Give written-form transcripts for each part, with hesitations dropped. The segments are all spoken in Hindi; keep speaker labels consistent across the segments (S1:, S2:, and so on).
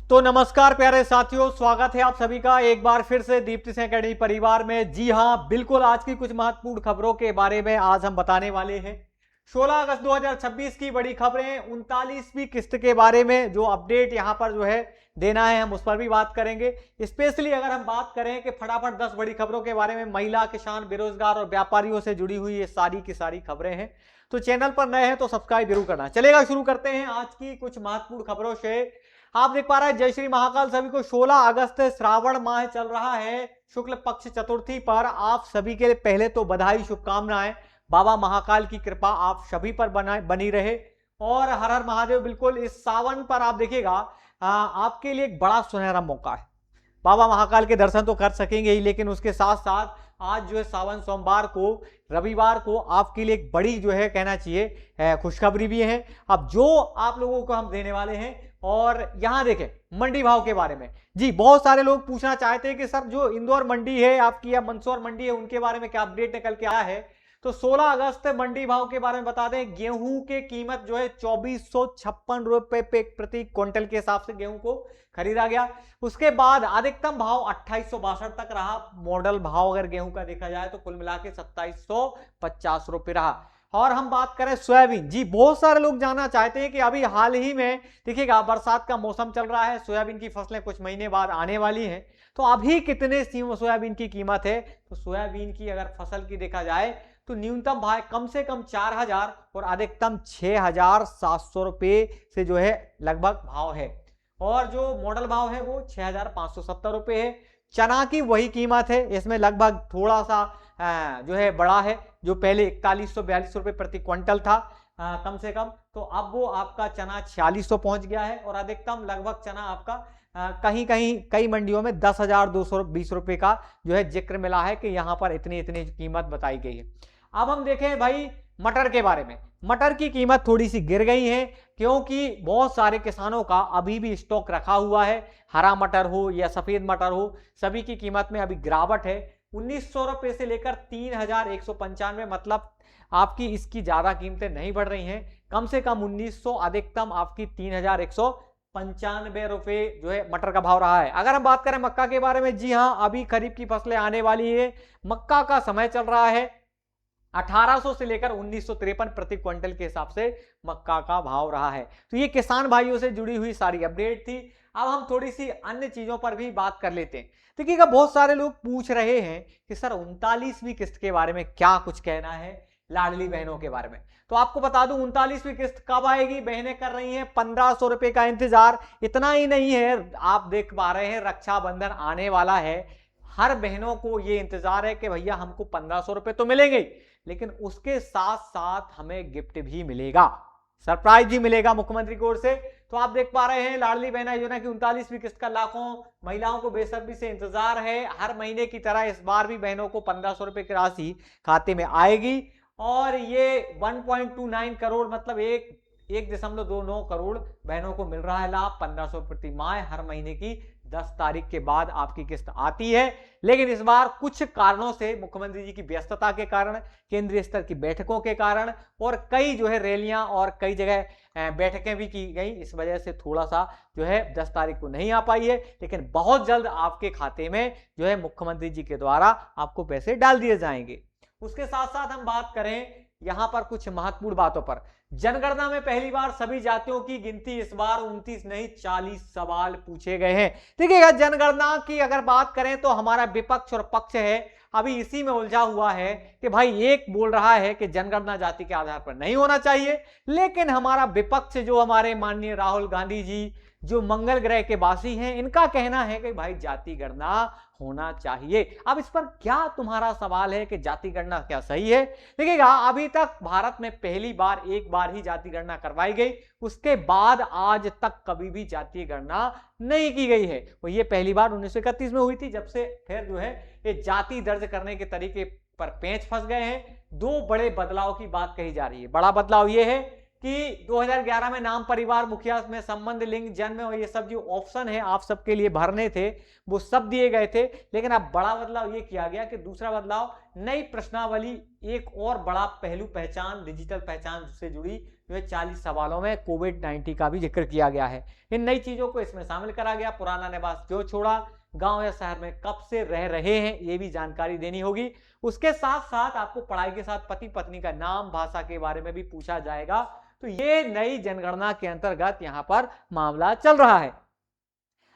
S1: तो नमस्कार प्यारे साथियों, स्वागत है आप सभी का एक बार फिर से दीप्ति सिंह अकेडमी परिवार में। जी हां, बिल्कुल आज की कुछ महत्वपूर्ण खबरों के बारे में आज हम बताने वाले हैं। 16 अगस्त 2026 की बड़ी खबरें, 39वीं किस्त के बारे में जो अपडेट यहां पर जो है देना है, हम उस पर भी बात करेंगे। स्पेशली अगर हम बात करें कि फटाफट 10 बड़ी खबरों के बारे में, महिला, किसान, बेरोजगार और व्यापारियों से जुड़ी हुई ये सारी की सारी खबरें हैं। तो चैनल पर नए हैं तो सब्सक्राइब जरूर करना। चलेगा, शुरू करते हैं आज की कुछ महत्वपूर्ण खबरों से। आप देख पा रहे हैं, जय श्री महाकाल सभी को। 16 अगस्त श्रावण माह चल रहा है, शुक्ल पक्ष चतुर्थी पर आप सभी के लिए पहले तो बधाई, शुभकामनाएं। बाबा महाकाल की कृपा आप सभी पर बनी रहे और हर हर महादेव। बिल्कुल इस सावन पर आप देखिएगा, आपके लिए एक बड़ा सुनहरा मौका है। बाबा महाकाल के दर्शन तो कर सकेंगे ही, लेकिन उसके साथ साथ आज जो है सावन सोमवार को, रविवार को आपके लिए एक बड़ी जो है कहना चाहिए खुशखबरी भी है। अब जो आप लोगों को हम देने वाले हैं, और यहां देखें मंडी भाव के बारे में। जी, बहुत सारे लोग पूछना चाहते हैं कि सर जो इंदौर मंडी है आपकी या मंदसौर मंडी है, उनके बारे में क्या अपडेट निकल के आया है। तो 16 अगस्त मंडी भाव के बारे में बता दें। गेहूं की कीमत जो है 2456 रुपए प्रति क्विंटल के हिसाब से गेहूं को खरीदा गया। उसके बाद अधिकतम भाव 2862 तक रहा। मॉडल भाव अगर गेहूं का देखा जाए तो कुल मिला के 2750 रुपए रहा। और हम बात करें सोयाबीन। जी, बहुत सारे लोग जानना चाहते हैं कि अभी हाल ही में देखिएगा बरसात का मौसम चल रहा है, सोयाबीन की फसलें कुछ महीने बाद आने वाली हैं, तो अभी कितने सोयाबीन की कीमत है। तो सोयाबीन की अगर फसल की देखा जाए तो न्यूनतम भाव कम से कम 4000 और अधिकतम 6700 रुपए से जो है लगभग भाव है। और जो मॉडल भाव है वो 6570 रुपए है। चना की वही कीमत है, इसमें लगभग थोड़ा सा जो है बड़ा है। जो पहले 4142 रुपए प्रति क्विंटल था कम से कम, तो अब वो आपका चना 4600 पहुंच गया है। और अधिकतम लगभग चना आपका कहीं कहीं कई मंडियों में 10,220 रुपए का जो है जिक्र मिला है कि यहां पर इतनी इतनी कीमत बताई गई है। अब हम देखें भाई मटर के बारे में। मटर की कीमत थोड़ी सी गिर गई है, क्योंकि बहुत सारे किसानों का अभी भी स्टॉक रखा हुआ है। हरा मटर हो या सफेद मटर हो, सभी की कीमत में अभी गिरावट है। 1900 रुपए से लेकर 3195, मतलब आपकी इसकी ज्यादा कीमतें नहीं बढ़ रही हैं। कम से कम 1900, अधिकतम आपकी 3195 रुपए जो है मटर का भाव रहा है। अगर हम बात करें मक्का के बारे में, जी हां, अभी खरीफ की फसलें आने वाली है। मक्का का समय चल रहा है 1800 से लेकर 1953 प्रति क्विंटल के हिसाब से मक्का का भाव रहा है। तो ये किसान भाइयों से जुड़ी हुई सारी अपडेट थी। अब हम थोड़ी सी अन्य चीजों पर भी बात कर लेते हैं। देखिएगा, बहुत सारे लोग पूछ रहे हैं कि सर 39वीं किस्त के बारे में क्या कुछ कहना है, लाडली बहनों के बारे में। तो आपको बता दूं 39वीं किस्त कब आएगी। बहनें कर रही हैं 1500 रुपए का इंतजार। इतना ही नहीं है, आप देख पा रहे हैं रक्षाबंधन आने वाला है। हर बहनों को ये इंतजार है कि भैया हमको 1500 रुपए तो मिलेंगे, लेकिन उसके साथ साथ हमें गिफ्ट भी मिलेगा, सरप्राइज भी मिलेगा मुख्यमंत्री की ओर से। तो आप देख पा रहे हैं लाडली बहना योजना की 39वीं किस्त का लाखों महिलाओं को बेसब्री से इंतजार है। हर महीने की तरह इस बार भी बहनों को 1500 रुपए की राशि खाते में आएगी। और ये 1.29 करोड़, मतलब 1.29 करोड़ बहनों को मिल रहा है लाभ। 1500 प्रति माह हर महीने की 10 तारीख के बाद आपकी किस्त आती है। लेकिन इस बार कुछ कारणों से, मुख्यमंत्री जी की व्यस्तता के कारण, केंद्रीय स्तर की बैठकों के कारण, और कई जो है रैलियां और कई जगह बैठकें भी की गई, इस वजह से थोड़ा सा जो है 10 तारीख को नहीं आ पाई है। लेकिन बहुत जल्द आपके खाते में जो है मुख्यमंत्री जी के द्वारा आपको पैसे डाल दिए जाएंगे। उसके साथ साथ हम बात करें यहां पर कुछ महत्वपूर्ण बातों पर। जनगणना में पहली बार सभी जातियों की गिनती, इस बार 29 नहीं 40 सवाल पूछे गए हैं। देखिएगा, जनगणना की अगर बात करें तो हमारा विपक्ष और पक्ष है अभी इसी में उलझा हुआ है कि भाई एक बोल रहा है कि जनगणना जाति के आधार पर नहीं होना चाहिए, लेकिन हमारा विपक्ष जो हमारे माननीय राहुल गांधी जी, जो मंगल ग्रह के वासी हैं, इनका कहना है कि भाई जाति गणना होना चाहिए। अब इस पर क्या तुम्हारा सवाल है कि जाति गणना क्या सही है। देखिएगा, अभी तक भारत में पहली बार एक बार ही जाति गणना करवाई गई, उसके बाद आज तक कभी भी जातीय गणना नहीं की गई है। वो ये पहली बार 1931 में हुई थी, जब से फिर जो है ये जाति दर्ज करने के तरीके पर पेंच फंस गए हैं। दो बड़े बदलाव की बात कही जा रही है। बड़ा बदलाव ये है कि 2011 में नाम, परिवार, मुखिया में संबंध, लिंग, जन्म और ये सब जो ऑप्शन है आप सबके लिए भरने थे, वो सब दिए गए थे। लेकिन अब बड़ा बदलाव ये किया गया कि दूसरा बदलाव, नई प्रश्नावली, एक और बड़ा पहलू, पहचान, डिजिटल पहचान से जुड़ी जो है 40 सवालों में कोविड-19 का भी जिक्र किया गया है। इन नई चीजों को इसमें शामिल करा गया। पुराना निवास क्यों छोड़ा, गांव या शहर में कब से रह रहे हैं, ये भी जानकारी देनी होगी। उसके साथ साथ आपको पढ़ाई के साथ पति पत्नी का नाम, भाषा के बारे में भी पूछा जाएगा। तो ये नई जनगणना के अंतर्गत यहां पर मामला चल रहा है।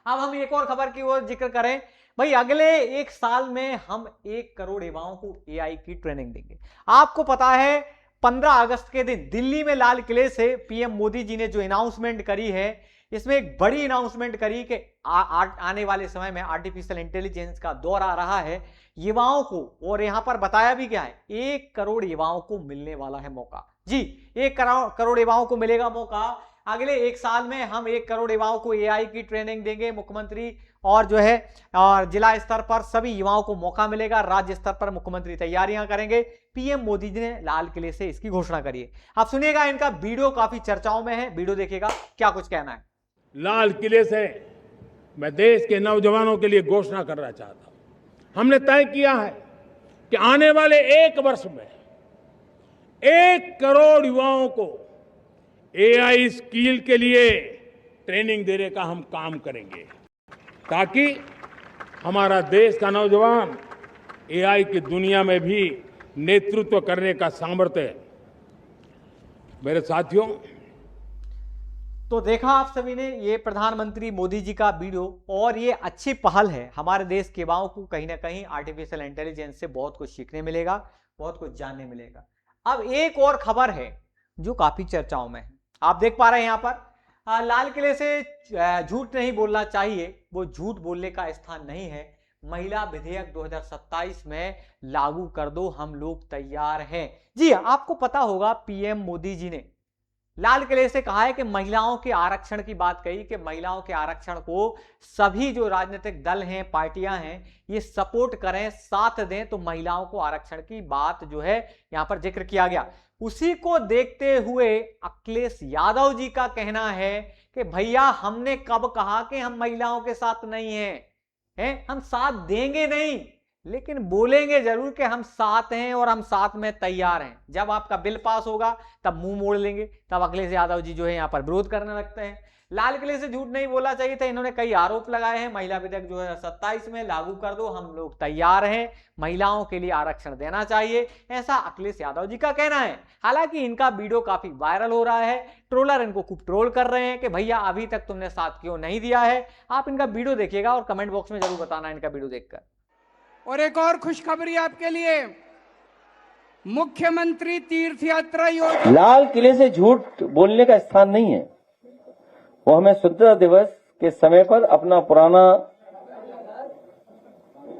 S1: अब हम एक और खबर की ओर जिक्र करें। भाई अगले 1 साल में हम 1 करोड़ युवाओं को एआई की ट्रेनिंग देंगे। आपको पता है 15 अगस्त के दिन दिल्ली में लाल किले से पीएम मोदी जी ने जो अनाउंसमेंट करी है, इसमें एक बड़ी अनाउंसमेंट करी कि आने वाले समय में आर्टिफिशियल इंटेलिजेंस का दौर आ रहा है युवाओं को, और यहां पर बताया भी क्या है, 1 करोड़ युवाओं को मिलने वाला है मौका। जी, 1 करोड़ युवाओं को मिलेगा मौका। अगले 1 साल में हम 1 करोड़ युवाओं को एआई की ट्रेनिंग देंगे। मुख्यमंत्री और जो है और जिला स्तर पर सभी युवाओं को मौका मिलेगा। राज्य स्तर पर मुख्यमंत्री तैयारियां करेंगे। पीएम मोदी जी ने लाल किले से इसकी घोषणा करी है। आप सुनिएगा, इनका वीडियो काफी चर्चाओं में है, वीडियो देखिएगा क्या कुछ कहना है।
S2: लाल किले से मैं देश के नौजवानों के लिए घोषणा करना चाहता हूं। हमने तय किया है कि आने वाले 1 वर्ष में 1 करोड़ युवाओं को एआई स्किल के लिए ट्रेनिंग देने का हम काम करेंगे, ताकि हमारा देश का नौजवान एआई की दुनिया में भी नेतृत्व करने का सामर्थ्य। मेरे साथियों,
S1: तो देखा आप सभी ने ये प्रधानमंत्री मोदी जी का वीडियो, और ये अच्छी पहल है। हमारे देश के युवाओं को कहीं ना कहीं आर्टिफिशियल इंटेलिजेंस से बहुत कुछ सीखने मिलेगा, बहुत कुछ जानने मिलेगा। अब एक और खबर है जो काफी चर्चाओं में है। आप देख पा रहे हैं यहाँ पर लाल किले से झूठ नहीं बोलना चाहिए, वो झूठ बोलने का स्थान नहीं है। महिला विधेयक 2027 में लागू कर दो, हम लोग तैयार हैं। जी, आपको पता होगा पीएम मोदी जी ने लाल किले से कहा है कि महिलाओं के आरक्षण की बात कही कि महिलाओं के आरक्षण को सभी जो राजनीतिक दल हैं, पार्टियां हैं, ये सपोर्ट करें, साथ दें, तो महिलाओं को आरक्षण की बात जो है यहां पर जिक्र किया गया। उसी को देखते हुए अखिलेश यादव जी का कहना है कि भैया हमने कब कहा कि हम महिलाओं के साथ नहीं हैं, हम साथ देंगे नहीं, लेकिन बोलेंगे जरूर कि हम साथ हैं और हम साथ में तैयार हैं। जब आपका बिल पास होगा तब मुंह मोड़ लेंगे, तब अखिलेश यादव जी जो है यहां पर विरोध करने लगते हैं। लाल किले से झूठ नहीं बोलना चाहिए था, इन्होंने कई आरोप लगाए हैं। महिला विधेयक 2027 में लागू कर दो, हम लोग तैयार हैं, महिलाओं के लिए आरक्षण देना चाहिए, ऐसा अखिलेश यादव जी का कहना है। हालांकि इनका वीडियो काफी वायरल हो रहा है, ट्रोलर इनको खूब ट्रोल कर रहे हैं कि भैया अभी तक तुमने साथ क्यों नहीं दिया है। आप इनका वीडियो देखिएगा और कमेंट बॉक्स में जरूर बताना इनका वीडियो देखकर।
S3: और एक और खुशखबरी आपके लिए, मुख्यमंत्री तीर्थ यात्रा योजना।
S4: लाल किले से झूठ बोलने का स्थान नहीं है। वो हमें स्वतंत्रता दिवस के समय पर अपना पुराना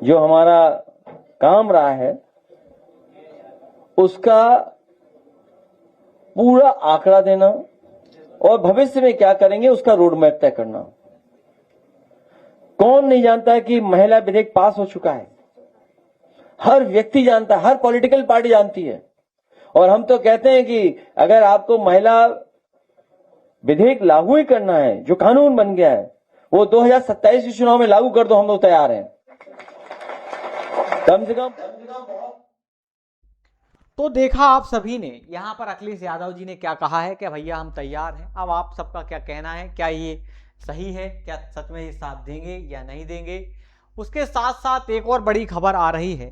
S4: जो हमारा काम रहा है उसका पूरा आंकड़ा देना और भविष्य में क्या करेंगे उसका रोड मैप तय करना। कौन नहीं जानता है कि महिला विधेयक पास हो चुका है? हर व्यक्ति जानता है, हर पॉलिटिकल पार्टी जानती है। और हम तो कहते हैं कि अगर आपको महिला विधेयक लागू ही करना है, जो कानून बन गया है, वो 2027 के चुनाव में लागू कर दो, हम लोग तैयार हैं। कम से कम।
S1: तो देखा आप सभी ने, यहां पर अखिलेश यादव जी ने क्या कहा है कि भैया हम तैयार हैं। अब आप सबका क्या कहना है, क्या ये सही है, क्या सच में ये साथ देंगे या नहीं देंगे? उसके साथ साथ एक और बड़ी खबर आ रही है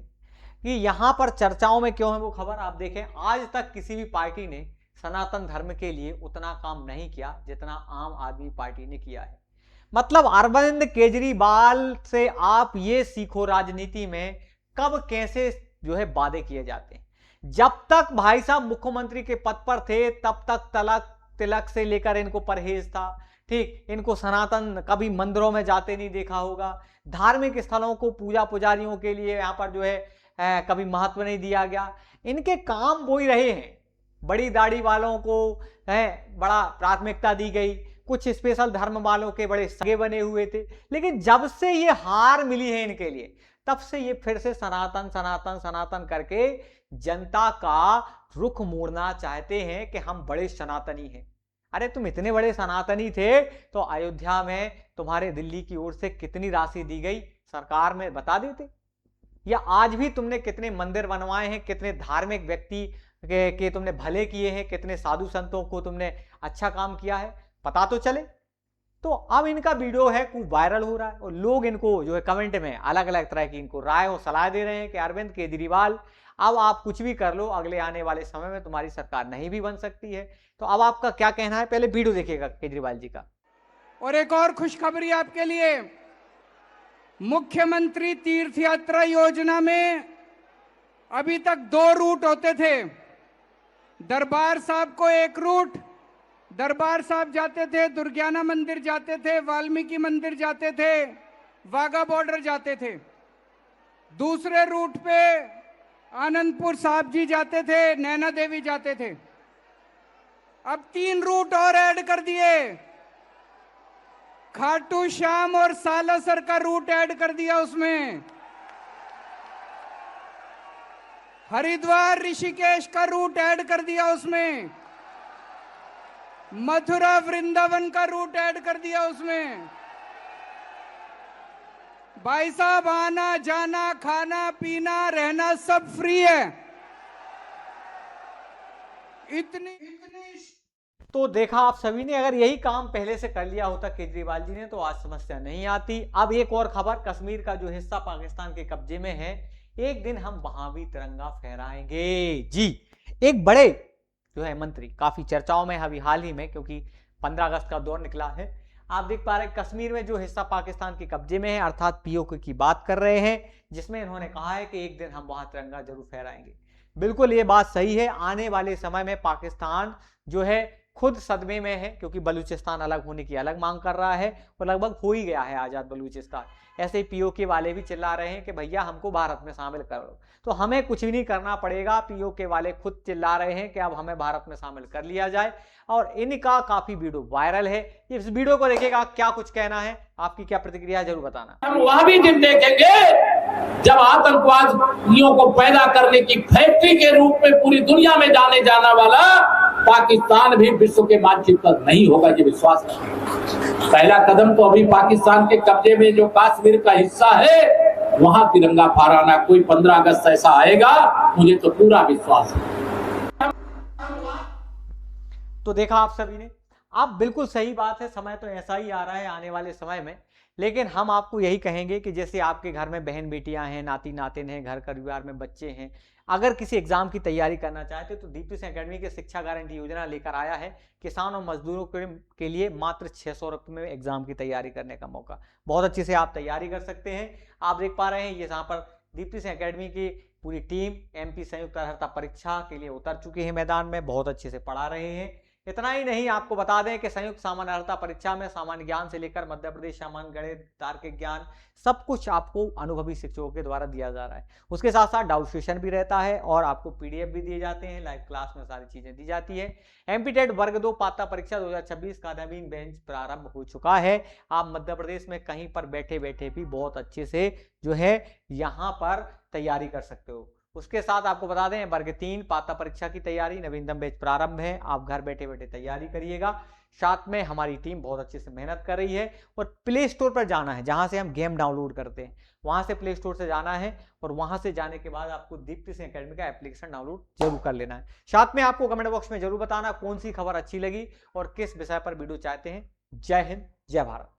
S1: कि यहां पर चर्चाओं में क्यों है वो खबर आप देखें। आज तक किसी भी पार्टी ने सनातन धर्म के लिए उतना काम नहीं किया जितना आम आदमी पार्टी ने किया है। मतलब अरविंद केजरीवाल से आप ये सीखो राजनीति में कब कैसे जो है वादे किए जाते हैं। जब तक भाई साहब मुख्यमंत्री के पद पर थे तब तक तिलक से लेकर इनको परहेज था। ठीक, इनको सनातन कभी मंदिरों में जाते नहीं देखा होगा। धार्मिक स्थलों को पूजा पुजारियों के लिए यहां पर जो है कभी महत्व नहीं दिया गया। इनके काम वो ही रहे हैं। बड़ी दाढ़ी वालों को बड़ा प्राथमिकता दी गई, कुछ स्पेशल धर्म वालों के बड़े सगे बने हुए थे। लेकिन जब से ये हार मिली है इनके लिए, तब से ये फिर से सनातन सनातन सनातन करके जनता का रुख मोड़ना चाहते हैं कि हम बड़े सनातनी हैं। अरे तुम इतने बड़े सनातनी थे तो अयोध्या में तुम्हारे दिल्ली की ओर से कितनी राशि दी गई सरकार में बता देते। या आज भी तुमने कितने मंदिर बनवाए हैं, कितने धार्मिक व्यक्ति कि तुमने भले किए हैं, कितने साधु संतों को तुमने अच्छा काम किया है, पता तो चले। तो अब इनका वीडियो है खूब वायरल हो रहा है और लोग इनको जो है कमेंट में अलग अलग तरह की इनको राय और सलाह दे रहे हैं कि अरविंद केजरीवाल अब आप कुछ भी कर लो, अगले आने वाले समय में तुम्हारी सरकार नहीं भी बन सकती है। तो अब आपका क्या कहना है, पहले वीडियो देखिएगा केजरीवाल जी का।
S3: और एक और खुशखबरी आपके लिए, मुख्यमंत्री तीर्थ यात्रा योजना में अभी तक 2 रूट होते थे। दरबार साहब को एक रूट, दरबार साहब जाते थे, दुर्गियाना मंदिर जाते थे, वाल्मीकि मंदिर जाते थे, वाघा बॉर्डर जाते थे। दूसरे रूट पे आनंदपुर साहब जी जाते थे, नैना देवी जाते थे। अब 3 रूट और ऐड कर दिए, खाटू श्याम और सालासर का रूट ऐड कर दिया उसमें, हरिद्वार ऋषिकेश का रूट ऐड कर दिया उसमें, मथुरा वृंदावन का रूट ऐड कर दिया उसमें। भाई साहब, आना जाना खाना पीना रहना सब फ्री है। इतनी
S1: तो देखा आप सभी ने, अगर यही काम पहले से कर लिया होता केजरीवाल जी ने तो आज समस्या नहीं आती। अब एक और खबर, कश्मीर का जो हिस्सा पाकिस्तान के कब्जे में है, एक दिन हम वहां भी तिरंगा फहराएंगे। जी, एक बड़े जो है मंत्री काफी चर्चाओं में अभी हाल ही में, क्योंकि 15 अगस्त का दौर निकला है। आप देख पा रहे हैं कश्मीर में जो हिस्सा पाकिस्तान के कब्जे में है, अर्थात पीओके की बात कर रहे हैं, जिसमें इन्होंने कहा है कि एक दिन हम वहां तिरंगा जरूर फहराएंगे। बिल्कुल ये बात सही है। आने वाले समय में पाकिस्तान जो है खुद सदमे में है, क्योंकि बलूचिस्तान अलग होने की अलग मांग कर रहा है और लगभग हो ही गया है आजाद बलूचिस्तान। ऐसे ही पीओके वाले भी चिल्ला रहे हैं कि भैया हमको भारत में शामिल करो। तो हमें कुछ भी नहीं करना पड़ेगा, पीओके वाले खुद चिल्ला रहे हैं कि अब हमें भारत में शामिल कर लिया जाए और इनका काफी वीडियो वायरल है। इस वीडियो को देखिएगा, क्या कुछ कहना है, आपकी क्या प्रतिक्रिया जरूर बताना।
S5: हम वह भी दिन देखेंगे जब आतंकवादियों को पैदा करने की फैक्ट्री के रूप में पूरी दुनिया में जाने जाना वाला पाकिस्तान भी विश्व के मानचित्र पर नहीं होगा, ये विश्वास है। पहला कदम तो अभी पाकिस्तान के कब्जे में जो कश्मीर का हिस्सा है वहां तिरंगा फहराना, कोई 15 अगस्त ऐसा आएगा, मुझे तो पूरा विश्वास है।
S1: तो देखा आप सभी ने, आप बिल्कुल सही बात है, समय तो ऐसा ही आ रहा है आने वाले समय में। लेकिन हम आपको यही कहेंगे कि जैसे आपके घर में बहन बेटियां हैं, नाती नातिन हैं, घर परिवार में बच्चे हैं, अगर किसी एग्जाम की तैयारी करना चाहते तो दीप्ति सिंह एकेडमी की शिक्षा गारंटी योजना लेकर आया है किसान और मजदूरों के लिए मात्र 600 रुपये में एग्जाम की तैयारी करने का मौका। बहुत अच्छे से आप तैयारी कर सकते हैं। आप देख पा रहे हैं ये यहाँ पर दीप्ति सिंह एकेडमी की पूरी टीम एमपी संयुक्त अर्हता परीक्षा के लिए उतर चुकी है मैदान में, बहुत अच्छे से पढ़ा रहे हैं। इतना ही नहीं, आपको बता दें कि संयुक्त सामान्य अर्हता परीक्षा में सामान्य ज्ञान से लेकर मध्य प्रदेश सामान्य गणित, तार्किक ज्ञान, सब कुछ आपको अनुभवी शिक्षकों के द्वारा दिया जा रहा है। उसके साथ साथ डाउट सेशन भी रहता है और आपको पीडीएफ भी दिए जाते हैं, लाइव क्लास में सारी चीजें दी जाती है। एमपी टेट वर्ग 2 पात्रता परीक्षा 2026 का नवीन बेंच प्रारंभ हो चुका है। आप मध्य प्रदेश में कहीं पर बैठे बैठे भी बहुत अच्छे से जो है यहाँ पर तैयारी कर सकते हो। उसके साथ आपको बता दें वर्ग 3 पात्रता परीक्षा की तैयारी नवीनतम बैच प्रारंभ है, आप घर बैठे बैठे तैयारी करिएगा। साथ में हमारी टीम बहुत अच्छे से मेहनत कर रही है और प्ले स्टोर पर जाना है जहां से हम गेम डाउनलोड करते हैं, वहां से प्ले स्टोर से जाना है और वहां से जाने के बाद आपको दीप्ति सिंह एकेडमी का एप्लीकेशन डाउनलोड जरूर कर लेना है। साथ में आपको कमेंट बॉक्स में जरूर बताना कौन सी खबर अच्छी लगी और किस विषय पर वीडियो चाहते हैं। जय हिंद, जय भारत।